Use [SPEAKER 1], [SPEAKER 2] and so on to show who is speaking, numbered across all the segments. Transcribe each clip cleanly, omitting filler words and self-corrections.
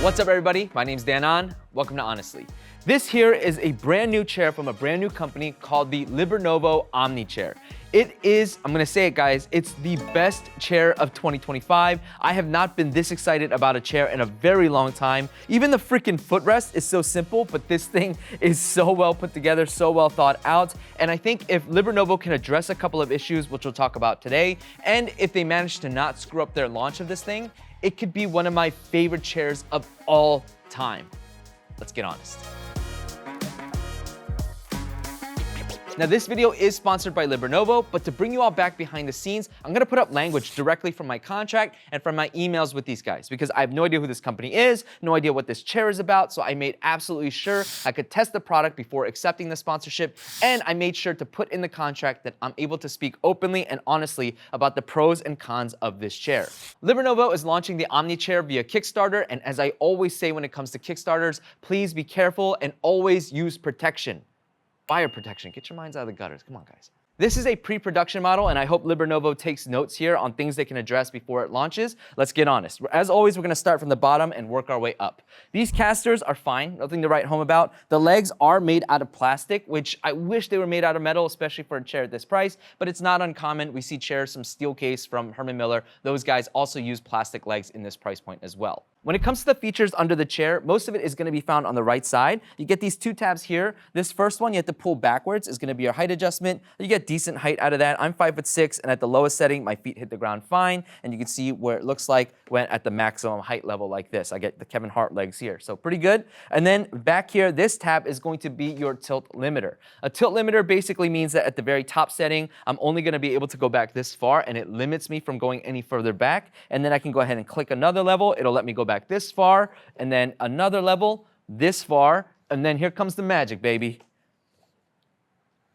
[SPEAKER 1] What's up, everybody? My name's Dan. Welcome to Ahnestly. This here is a brand new chair from a brand new company called the LiberNovo Omni chair. It is, I'm gonna say it guys, it's the best chair of 2025. I have not been this excited about a chair in a very long time. Even the freaking footrest is so simple, but this thing is so well put together, so well thought out. And I think if LiberNovo can address a couple of issues, which we'll talk about today, and if they manage to not screw up their launch of this thing, it could be one of my favorite chairs of all time. Let's get honest. Now, this video is sponsored by LiberNovo, but to bring you all back behind the scenes, I'm gonna put up language directly from my contract and from my emails with these guys, because I have no idea who this company is, no idea what this chair is about, so I made absolutely sure I could test the product before accepting the sponsorship, and I made sure to put in the contract that I'm able to speak openly and honestly about the pros and cons of this chair. LiberNovo is launching the Omni chair via Kickstarter, and as I always say when it comes to Kickstarters, please be careful and always use protection. Fire protection, get your minds out of the gutters. Come on, guys. This is a pre-production model, and I hope LiberNovo takes notes here on things they can address before it launches. Let's get honest. As always, we're gonna start from the bottom and work our way up. These casters are fine, nothing to write home about. The legs are made out of plastic, which I wish they were made out of metal, especially for a chair at this price, but it's not uncommon. We see chairs from Steelcase from Herman. Those guys also use plastic legs in this price point as well. When it comes to the features under the chair, most of it is gonna be found on the right side. You get these two tabs here. This first one you have to pull backwards is gonna be your height adjustment. You get decent height out of that. I'm 5'6", and at the lowest setting, my feet hit the ground fine, and you can see where it looks like when at the maximum height level like this. I get the Kevin Hart legs here, so pretty good. And then back here, this tab is going to be your tilt limiter. A tilt limiter basically means that at the very top setting, I'm only gonna be able to go back this far, and it limits me from going any further back. And then I can go ahead and click another level. It'll let me go back this far, and then another level, this far, and then here comes the magic, baby.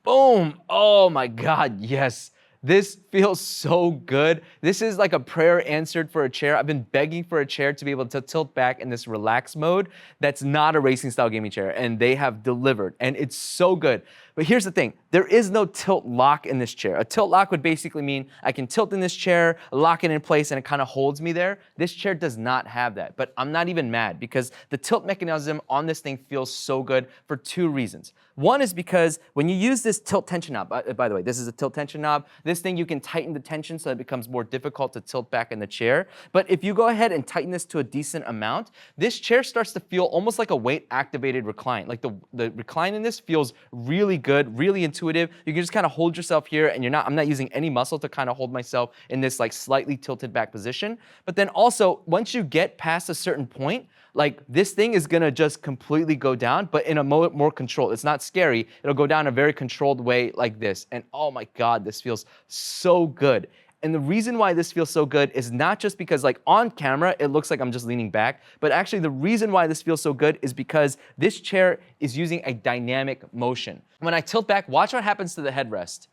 [SPEAKER 1] Boom! Oh my God, yes. This feels so good. This is like a prayer answered for a chair. I've been begging for a chair to be able to tilt back in this relaxed mode that's not a racing style gaming chair, and they have delivered, and it's so good. But here's the thing, there is no tilt lock in this chair. A tilt lock would basically mean I can tilt in this chair, lock it in place, and it kind of holds me there. This chair does not have that, but I'm not even mad because the tilt mechanism on this thing feels so good for two reasons. One is because when you use this tilt tension knob, by the way, this is a tilt tension knob. This thing, you can tighten the tension so it becomes more difficult to tilt back in the chair. But if you go ahead and tighten this to a decent amount, this chair starts to feel almost like a weight activated recline. Like the recline in this feels really good, really intuitive. You can just kind of hold yourself here, and I'm not using any muscle to kind of hold myself in this like slightly tilted back position. But then also, once you get past a certain point, like this thing is gonna just completely go down, but in a more controlled. It's not scary. It'll go down a very controlled way like this. And oh my God, this feels so good. And the reason why this feels so good is not just because like on camera, it looks like I'm just leaning back, but actually the reason why this feels so good is because this chair is using a dynamic motion. When I tilt back, watch what happens to the headrest.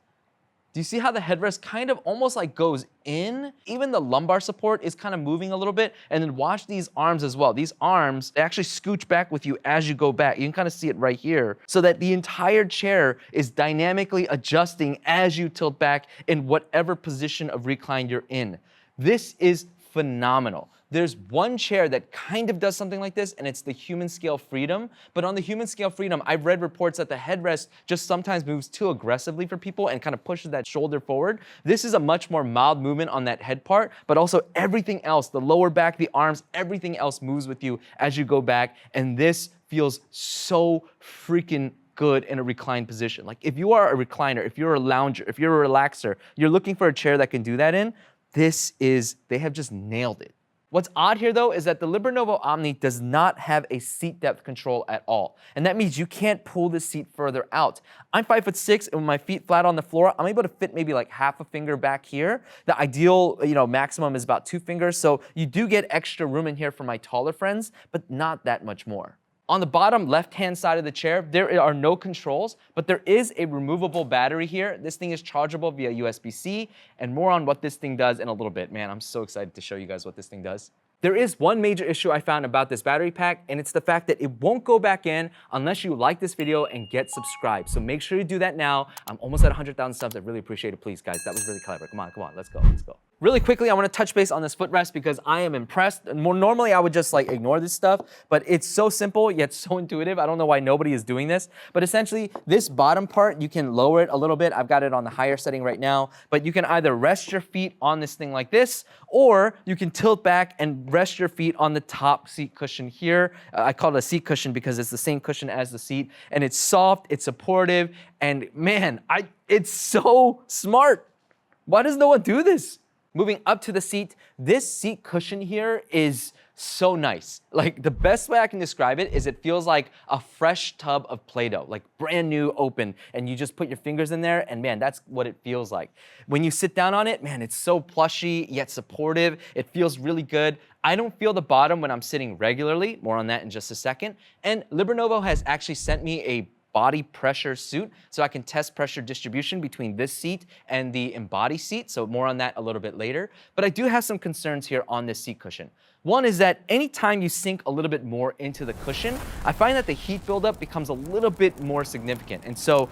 [SPEAKER 1] Do you see how the headrest kind of almost like goes in? Even the lumbar support is kind of moving a little bit. And then watch these arms as well. These arms, they actually scooch back with you as you go back. You can kind of see it right here. So that the entire chair is dynamically adjusting as you tilt back in whatever position of recline you're in. This is phenomenal. There's one chair that kind of does something like this, and it's the Human Scale Freedom. But on the Human Scale Freedom, I've read reports that the headrest just sometimes moves too aggressively for people and kind of pushes that shoulder forward. This is a much more mild movement on that head part, but also everything else, the lower back, the arms, everything else moves with you as you go back, and this feels so freaking good in a reclined position. Like if you are a recliner, if you're a lounger, if you're a relaxer, you're looking for a chair that can do that in, they have just nailed it. What's odd here though is that the LiberNovo Omni does not have a seat depth control at all. And that means you can't pull the seat further out. I'm 5'6", and with my feet flat on the floor, I'm able to fit maybe like half a finger back here. The ideal, maximum is about 2 fingers. So you do get extra room in here for my taller friends, but not that much more. On the bottom left-hand side of the chair, there are no controls, but there is a removable battery here. This thing is chargeable via USB-C, and more on what this thing does in a little bit. Man, I'm so excited to show you guys what this thing does. There is one major issue I found about this battery pack, and it's the fact that it won't go back in unless you like this video and get subscribed. So make sure you do that now. I'm almost at 100,000 subs. I really appreciate it, please, guys. That was really clever. Come on, let's go. Really quickly, I want to touch base on this footrest because I am impressed. Normally, I would just like ignore this stuff, but it's so simple yet so intuitive. I don't know why nobody is doing this, but essentially, this bottom part, you can lower it a little bit. I've got it on the higher setting right now, but you can either rest your feet on this thing like this, or you can tilt back and rest your feet on the top seat cushion here. I call it a seat cushion because it's the same cushion as the seat, and it's soft, it's supportive, and man, it's so smart. Why does no one do this? Moving up to the seat, this seat cushion here is so nice. Like, the best way I can describe it is it feels like a fresh tub of Play-Doh, like brand new, open, and you just put your fingers in there, and man, that's what it feels like. When you sit down on it, man, it's so plushy, yet supportive. It feels really good. I don't feel the bottom when I'm sitting regularly. More on that in just a second. And LiberNovo has actually sent me a body pressure suit, so I can test pressure distribution between this seat and the Embody seat, so more on that a little bit later. But I do have some concerns here on this seat cushion. One is that anytime you sink a little bit more into the cushion, I find that the heat buildup becomes a little bit more significant. And so,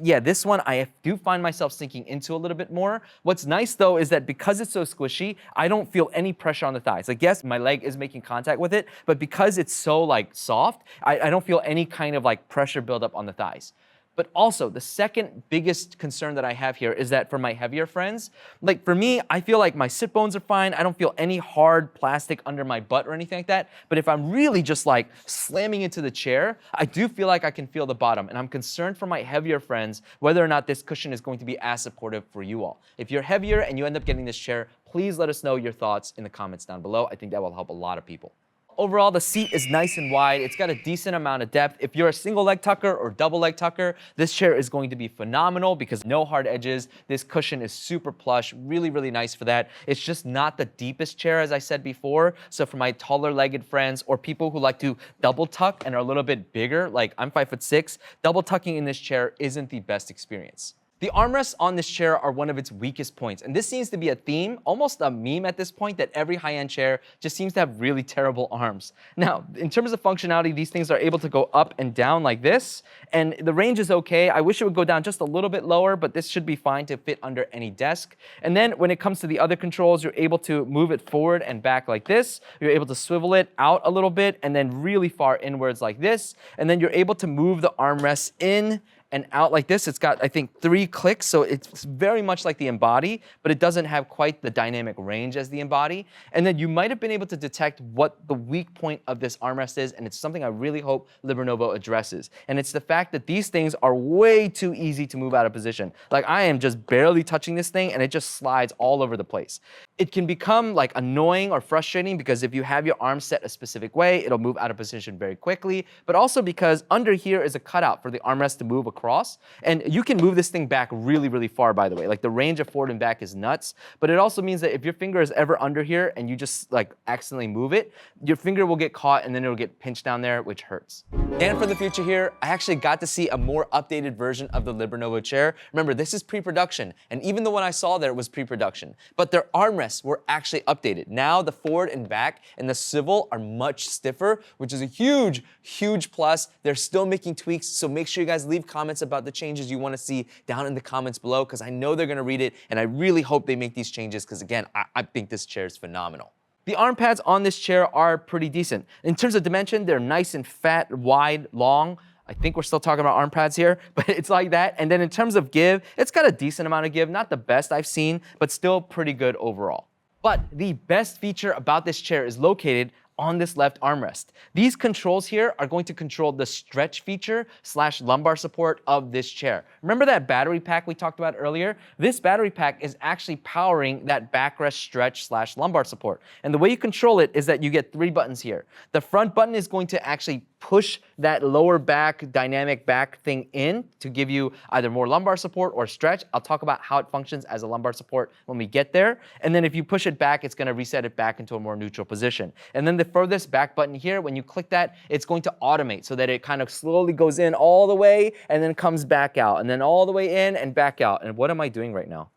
[SPEAKER 1] yeah, this one I do find myself sinking into a little bit more. What's nice though is that because it's so squishy, I don't feel any pressure on the thighs. Like, yes, my leg is making contact with it, but because it's so like soft, I don't feel any kind of like pressure buildup on the thighs. But also, the second biggest concern that I have here is that for my heavier friends, like for me, I feel like my sit bones are fine. I don't feel any hard plastic under my butt or anything like that. But if I'm really just like slamming into the chair, I do feel like I can feel the bottom. And I'm concerned for my heavier friends whether or not this cushion is going to be as supportive for you all. If you're heavier and you end up getting this chair, please let us know your thoughts in the comments down below. I think that will help a lot of people. Overall, the seat is nice and wide. It's got a decent amount of depth. If you're a single leg tucker or double leg tucker, this chair is going to be phenomenal because no hard edges. This cushion is super plush, really, really nice for that. It's just not the deepest chair, as I said before. So for my taller legged friends or people who like to double tuck and are a little bit bigger, like I'm 5'6", double tucking in this chair isn't the best experience. The armrests on this chair are one of its weakest points, and this seems to be a theme, almost a meme at this point, that every high-end chair just seems to have really terrible arms. Now, in terms of functionality, these things are able to go up and down like this, and the range is okay. I wish it would go down just a little bit lower, but this should be fine to fit under any desk. And then when it comes to the other controls, you're able to move it forward and back like this. You're able to swivel it out a little bit and then really far inwards like this. And then you're able to move the armrests in and out like this. It's got, I think, 3 clicks, so it's very much like the Embody, but it doesn't have quite the dynamic range as the Embody. And then you might have been able to detect what the weak point of this armrest is, and it's something I really hope LiberNovo addresses. And it's the fact that these things are way too easy to move out of position. Like, I am just barely touching this thing, and it just slides all over the place. It can become like annoying or frustrating because if you have your arm set a specific way, it'll move out of position very quickly, but also because under here is a cutout for the armrest to move across. And you can move this thing back really, really far, by the way. Like, the range of forward and back is nuts, but it also means that if your finger is ever under here and you just like accidentally move it, your finger will get caught and then it'll get pinched down there, which hurts. And for the future here, I actually got to see a more updated version of the LiberNovo chair. Remember, this is pre-production, and even the one I saw there was pre-production, but their armrests were actually updated. Now the forward and back and the swivel are much stiffer, which is a huge, huge plus. They're still making tweaks, so make sure you guys leave comments about the changes you want to see down in the comments below, because I know they're going to read it, and I really hope they make these changes, because again, I think this chair is phenomenal. The arm pads on this chair are pretty decent. In terms of dimension, they're nice and fat, wide, long. I think we're still talking about arm pads here, but it's like that. And then in terms of give, it's got a decent amount of give, not the best I've seen, but still pretty good overall. But the best feature about this chair is located on this left armrest. These controls here are going to control the stretch feature / lumbar support of this chair. Remember that battery pack we talked about earlier? This battery pack is actually powering that backrest stretch / lumbar support. And the way you control it is that you get 3 buttons here. The front button is going to actually push that lower back, dynamic back thing in to give you either more lumbar support or stretch. I'll talk about how it functions as a lumbar support when we get there. And then if you push it back, it's going to reset it back into a more neutral position. And then the furthest back button here, when you click that, it's going to automate so that it kind of slowly goes in all the way and then comes back out, and then all the way in and back out. And what am I doing right now?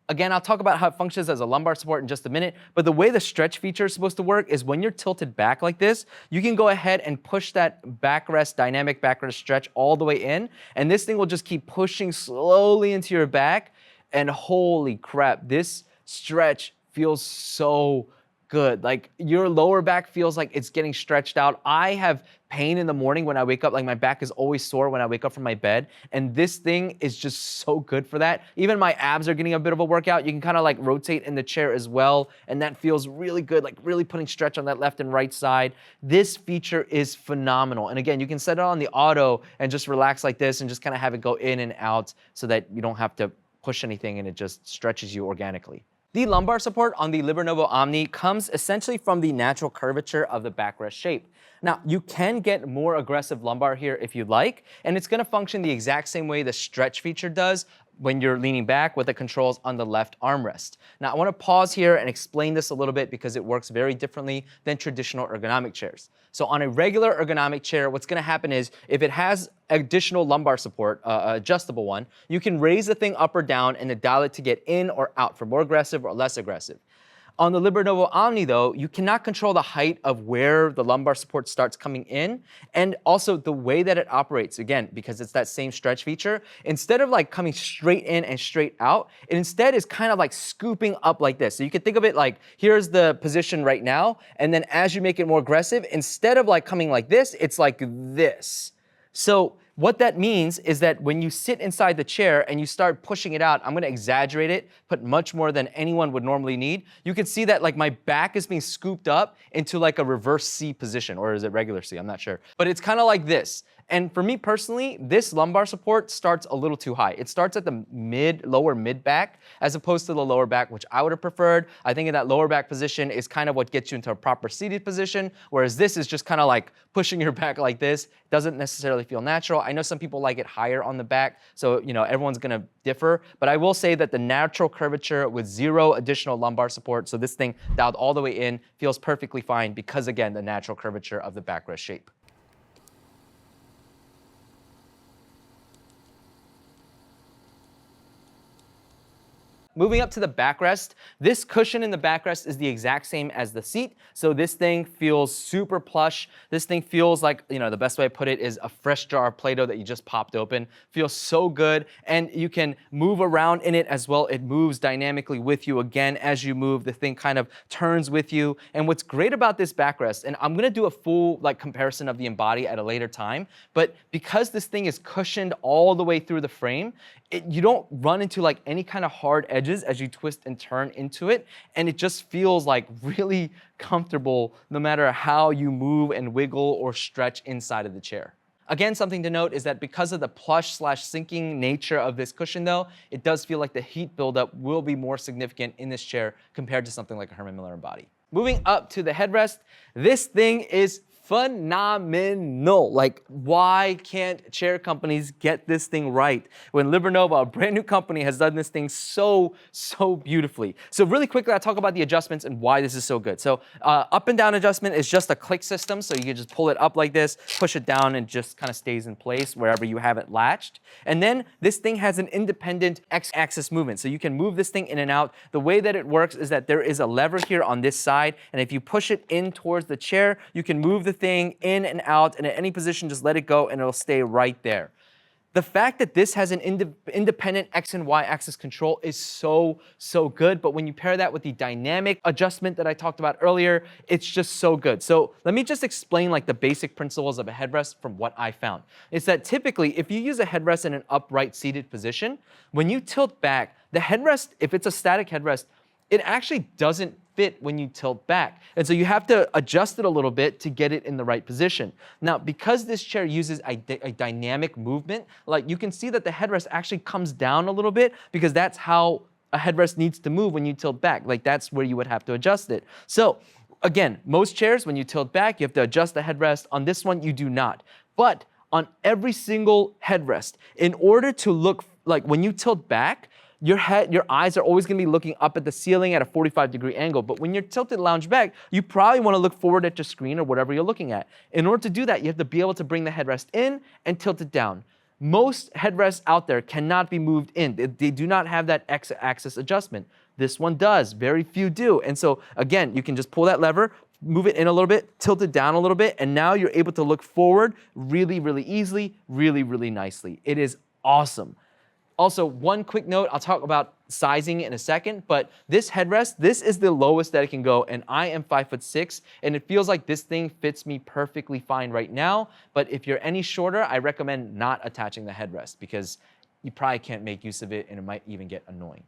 [SPEAKER 1] Again, I'll talk about how it functions as a lumbar support in just a minute, but the way the stretch feature is supposed to work is when you're tilted back like this, you can go ahead and push that backrest, dynamic backrest stretch all the way in, and this thing will just keep pushing slowly into your back, and holy crap, this stretch feels so good. Like your lower back feels like it's getting stretched out. I have pain in the morning when I wake up, like my back is always sore when I wake up from my bed, and this thing is just so good for that. Even my abs are getting a bit of a workout. You can kind of like rotate in the chair as well, and that feels really good, like really putting stretch on that left and right side. This feature is phenomenal. And again, you can set it on the auto and just relax like this and just kind of have it go in and out so that you don't have to push anything and it just stretches you organically. The lumbar support on the LiberNovo Omni comes essentially from the natural curvature of the backrest shape. Now, you can get more aggressive lumbar here if you'd like, and it's gonna function the exact same way the stretch feature does when you're leaning back with the controls on the left armrest. Now, I wanna pause here and explain this a little bit because it works very differently than traditional ergonomic chairs. So on a regular ergonomic chair, what's gonna happen is if it has additional lumbar support, adjustable one, you can raise the thing up or down and dial it to get in or out for more aggressive or less aggressive. On the LiberNovo Omni though, you cannot control the height of where the lumbar support starts coming in, and also the way that it operates, again, because it's that same stretch feature, instead of like coming straight in and straight out, it instead is kind of like scooping up like this. So you can think of it like, here's the position right now, and then as you make it more aggressive, instead of like coming like this, it's like this. So what that means is that when you sit inside the chair and you start pushing it out, I'm gonna exaggerate it, put much more than anyone would normally need. You can see that like my back is being scooped up into like a reverse C position, or is it regular C? I'm not sure. But it's kind of like this. And for me personally, this lumbar support starts a little too high. It starts at the lower mid back, as opposed to the lower back, which I would have preferred. I think in that lower back position is kind of what gets you into a proper seated position, whereas this is just kind of like pushing your back like this. Doesn't necessarily feel natural. I know some people like it higher on the back, so you know everyone's gonna differ, but I will say that the natural curvature with zero additional lumbar support, so this thing dialed all the way in, feels perfectly fine because again, the natural curvature of the backrest shape. Moving up to the backrest, this cushion in the backrest is the exact same as the seat. So this thing feels super plush. This thing feels like, you know, the best way to put it is a fresh jar of Play-Doh that you just popped open. Feels so good, and you can move around in it as well. It moves dynamically with you. Again, as you move, the thing kind of turns with you. And what's great about this backrest, and I'm gonna do a full like comparison of the Embody at a later time, but because this thing is cushioned all the way through the frame, you don't run into like any kind of hard edges as you twist and turn into it, and it just feels like really comfortable no matter how you move and wiggle or stretch inside of the chair. Again, something to note is that because of the plush/sinking nature of this cushion though, it does feel like the heat buildup will be more significant in this chair compared to something like a Herman Miller Embody. Moving up to the headrest, this thing is phenomenal. Like, why can't chair companies get this thing right when LiberNovo, a brand new company, has done this thing so beautifully? So really quickly, I'll talk about the adjustments and why this is so good. So up and down adjustment is just a click system. So you can just pull it up like this, push it down, and just kind of stays in place wherever you have it latched. And then this thing has an independent X-axis movement. So you can move this thing in and out. The way that it works is that there is a lever here on this side, and if you push it in towards the chair, you can move the thing in and out, and at any position, just let it go and it'll stay right there. The fact that this has an independent X and Y axis control is so good, but when you pair that with the dynamic adjustment that I talked about earlier, it's just so good. So let me just explain like the basic principles of a headrest from what I found. It's that typically, if you use a headrest in an upright seated position, when you tilt back, the headrest, if it's a static headrest, it actually doesn't fit when you tilt back. And so you have to adjust it a little bit to get it in the right position. Now, because this chair uses a dynamic movement, like you can see that the headrest actually comes down a little bit because that's how a headrest needs to move when you tilt back. Like that's where you would have to adjust it. So again, most chairs, when you tilt back, you have to adjust the headrest. On this one, you do not. But on every single headrest, in order to look like when you tilt back, your eyes are always gonna be looking up at the ceiling at a 45-degree angle. But when you're tilted lounge back, you probably wanna look forward at your screen or whatever you're looking at. In order to do that, you have to be able to bring the headrest in and tilt it down. Most headrests out there cannot be moved in. They do not have that X-axis adjustment. This one does, very few do. And so again, you can just pull that lever, move it in a little bit, tilt it down a little bit, and now you're able to look forward really, really easily, really, really nicely. It is awesome. Also, one quick note, I'll talk about sizing in a second, but this headrest, this is the lowest that it can go, and I am 5'6", and it feels like this thing fits me perfectly fine right now, but if you're any shorter, I recommend not attaching the headrest because you probably can't make use of it and it might even get annoying.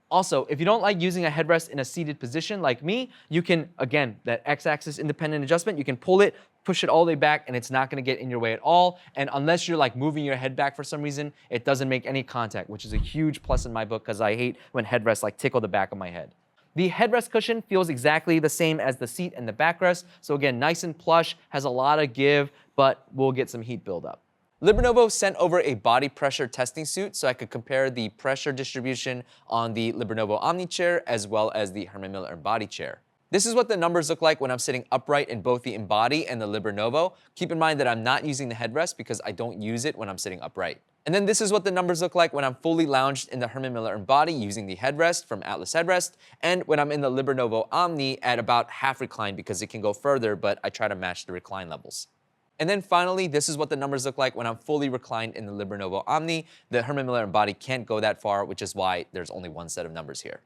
[SPEAKER 1] Also, if you don't like using a headrest in a seated position like me, you can, again, that X-axis independent adjustment, you can pull it, push it all the way back, and it's not gonna get in your way at all. And unless you're like moving your head back for some reason, it doesn't make any contact, which is a huge plus in my book because I hate when headrests like tickle the back of my head. The headrest cushion feels exactly the same as the seat and the backrest. So again, nice and plush, has a lot of give, but we'll get some heat buildup. LiberNovo sent over a body pressure testing suit so I could compare the pressure distribution on the LiberNovo Omni chair as well as the Herman Miller Embody chair. This is what the numbers look like when I'm sitting upright in both the Embody and the LiberNovo. Keep in mind that I'm not using the headrest because I don't use it when I'm sitting upright. And then this is what the numbers look like when I'm fully lounged in the Herman Miller Embody using the headrest from Atlas Headrest, and when I'm in the LiberNovo Omni at about half recline because it can go further, but I try to match the recline levels. And then finally, this is what the numbers look like when I'm fully reclined in the LiberNovo Omni. The Herman Miller Embody can't go that far, which is why there's only one set of numbers here.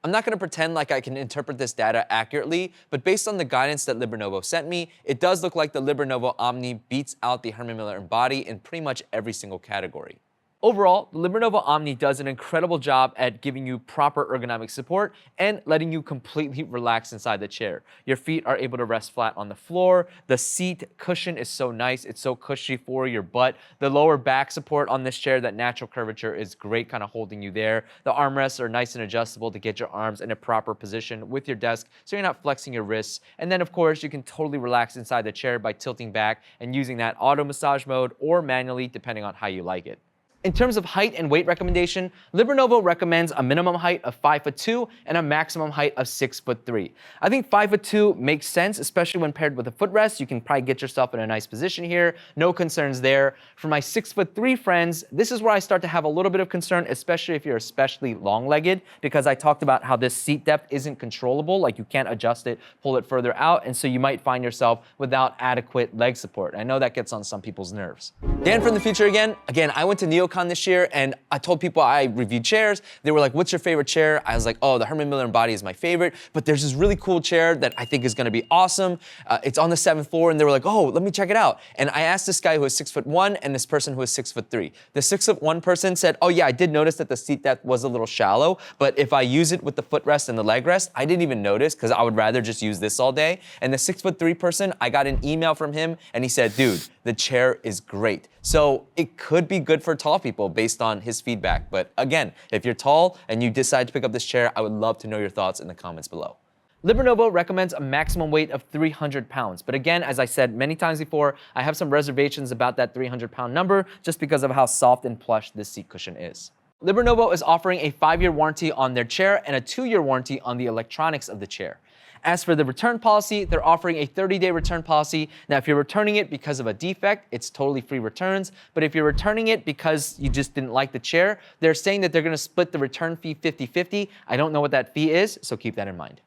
[SPEAKER 1] I'm not gonna pretend like I can interpret this data accurately, but based on the guidance that LiberNovo sent me, it does look like the LiberNovo Omni beats out the Herman Miller Embody in pretty much every single category. Overall, the LiberNovo Omni does an incredible job at giving you proper ergonomic support and letting you completely relax inside the chair. Your feet are able to rest flat on the floor. The seat cushion is so nice. It's so cushy for your butt. The lower back support on this chair, that natural curvature is great, kind of holding you there. The armrests are nice and adjustable to get your arms in a proper position with your desk so you're not flexing your wrists. And then of course, you can totally relax inside the chair by tilting back and using that auto massage mode or manually, depending on how you like it. In terms of height and weight recommendation, LiberNovo recommends a minimum height of 5'2" and a maximum height of 6'3". I think 5'2" makes sense, especially when paired with a footrest. You can probably get yourself in a nice position here. No concerns there. For my 6'3" friends, this is where I start to have a little bit of concern, especially if you're especially long-legged, because I talked about how this seat depth isn't controllable, like you can't adjust it, pull it further out, and so you might find yourself without adequate leg support. I know that gets on some people's nerves. Dan from the future again. I went to NeoCon this year and I told people I reviewed chairs. They were like, what's your favorite chair? I was like, oh, the Herman Miller Embody is my favorite, but there's this really cool chair that I think is gonna be awesome. It's on the 7th floor, and they were like, oh, let me check it out. And I asked this guy who is 6'1" and this person who is 6'3". The 6'1" person said, oh yeah, I did notice that the seat depth was a little shallow, but if I use it with the footrest and the leg rest, I didn't even notice because I would rather just use this all day. And the 6'3" person, I got an email from him and he said, dude, the chair is great. So it could be good for tall people based on his feedback. But again, if you're tall and you decide to pick up this chair, I would love to know your thoughts in the comments below. LiberNovo recommends a maximum weight of 300 pounds. But again, as I said many times before, I have some reservations about that 300-pound number just because of how soft and plush this seat cushion is. LiberNovo is offering a 5-year warranty on their chair and a 2-year warranty on the electronics of the chair. As for the return policy, they're offering a 30-day return policy. Now, if you're returning it because of a defect, it's totally free returns. But if you're returning it because you just didn't like the chair, they're saying that they're gonna split the return fee 50-50. I don't know what that fee is, so keep that in mind.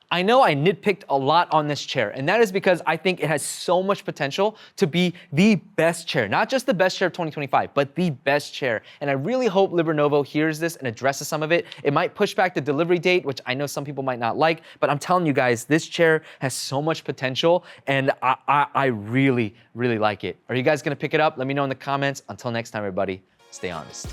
[SPEAKER 1] I know I nitpicked a lot on this chair, and that is because I think it has so much potential to be the best chair. Not just the best chair of 2025, but the best chair. And I really hope LiberNovo hears this and addresses some of it. It might push back the delivery date, which I know some people might not like, but I'm telling you guys, this chair has so much potential, and I really, really like it. Are you guys gonna pick it up? Let me know in the comments. Until next time, everybody, stay honest.